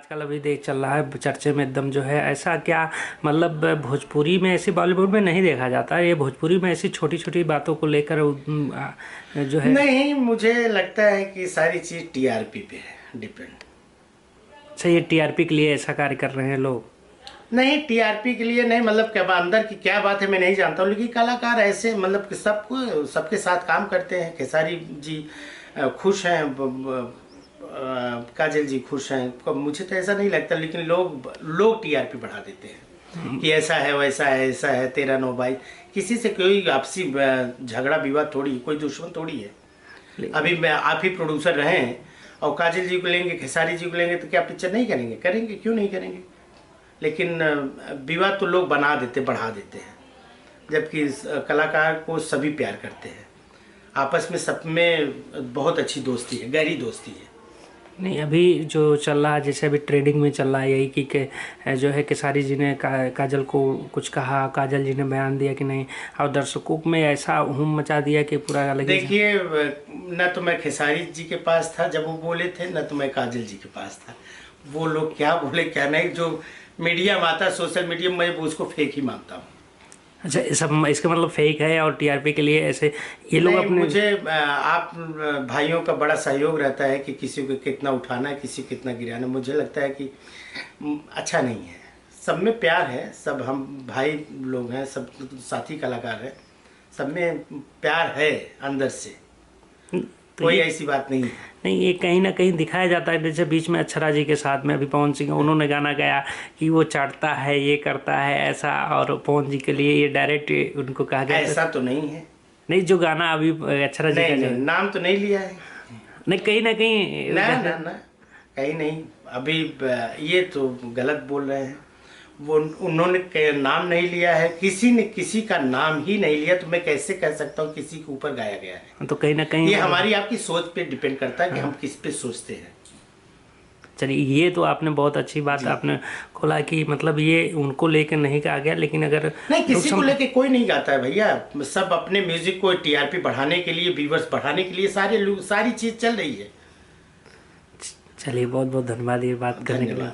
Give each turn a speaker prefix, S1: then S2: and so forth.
S1: आजकल अभी देख चल रहा है चर्चे में एकदम जो है, ऐसा क्या मतलब भोजपुरी में ऐसी बॉलीवुड में नहीं देखा जाता, ये भोजपुरी में ऐसी छोटी छोटी बातों को लेकर जो है।
S2: नहीं, मुझे लगता है कि सारी चीज टीआरपी पे है डिपेंड।
S1: अच्छा, ये टीआरपी के लिए ऐसा कार्य कर रहे हैं लोग?
S2: नहीं, टीआरपी के लिए नहीं, मतलब क्या अंदर की क्या बात है मैं नहीं जानता हूँ, लेकिन कलाकार ऐसे मतलब कि सबको सबके साथ काम करते हैं। खेसारी जी खुश हैं, काजल जी खुश हैं, मुझे तो ऐसा नहीं लगता, लेकिन लोग टीआरपी बढ़ा देते हैं कि ऐसा है वैसा है ऐसा है 13 भाई। किसी से कोई आपसी झगड़ा विवाद थोड़ी, कोई दुश्मन थोड़ी है। अभी मैं आप ही प्रोड्यूसर रहे हैं और काजल जी को लेंगे, खेसारी जी को लेंगे तो क्या पिक्चर नहीं करेंगे? करेंगे, क्यों नहीं करेंगे? लेकिन विवाद तो लोग बना देते, बढ़ा देते हैं, जबकि कलाकार को सभी प्यार करते हैं। आपस में सब में बहुत अच्छी दोस्ती है, गहरी दोस्ती है।
S1: नहीं, अभी जो चल रहा है जैसे अभी ट्रेडिंग में चल रहा है यही कि जो है खेसारी जी ने काजल को कुछ कहा, काजल जी ने बयान दिया कि नहीं, और दर्शकों में ऐसा हुम मचा दिया कि पूरा अलग।
S2: देखिए, न तो मैं खेसारी जी के पास था जब वो बोले थे, न तो मैं काजल जी के पास था। वो लोग क्या बोले क्या नहीं, जो मीडिया में आता, सोशल मीडिया में, मैं उसको फेक ही मानता हूँ।
S1: अच्छा, सब इसका मतलब फेक है और टीआरपी के लिए ऐसे ये लोग
S2: नहीं,
S1: अपने।
S2: मुझे आप भाइयों का बड़ा सहयोग रहता है कि किसी को कितना उठाना है, किसी को कितना गिराना। मुझे लगता है कि अच्छा नहीं है। सब में प्यार है, सब हम भाई लोग हैं, सब साथी कलाकार हैं, सब में प्यार है अंदर से,
S1: तो
S2: कोई ऐसी बात नहीं है।
S1: नहीं, ये कहीं ना कहीं दिखाया जाता है। जैसे बीच में अक्षरा जी के साथ में अभी पवन सिंह उन्होंने गाना गाया कि वो चाटता है, ये करता है ऐसा, और पवन जी के लिए ये डायरेक्ट उनको कहा गया।
S2: ऐसा तो नहीं है।
S1: नहीं, जो गाना अभी अक्षरा जी का
S2: नहीं
S1: जो
S2: नहीं, नाम तो नहीं लिया है।
S1: नहीं, कहीं ना कहीं
S2: ना ना ना, कहीं नहीं। अभी ये तो गलत बोल रहे हैं। वो उन्होंने नाम नहीं लिया है, किसी ने किसी का नाम ही नहीं लिया, तो मैं कैसे कह सकता हूँ किसी के ऊपर गाया गया है?
S1: तो कहीं ना कहीं
S2: ये हमारी आपकी सोच पे डिपेंड करता है कि हम किस पे सोचते हैं।
S1: चलिए, ये तो आपने बहुत अच्छी बात आपने खोला कि मतलब ये उनको लेकर नहीं कहा गया, लेकिन अगर
S2: नहीं, किसी को लेके कोई नहीं गाता है भैया। सब अपने म्यूजिक को टीआरपी बढ़ाने के लिए, व्यूवर्स बढ़ाने के लिए सारे लोग, सारी चीज चल रही है।
S1: चलिए, बहुत बहुत धन्यवाद ये बात करने के लिए।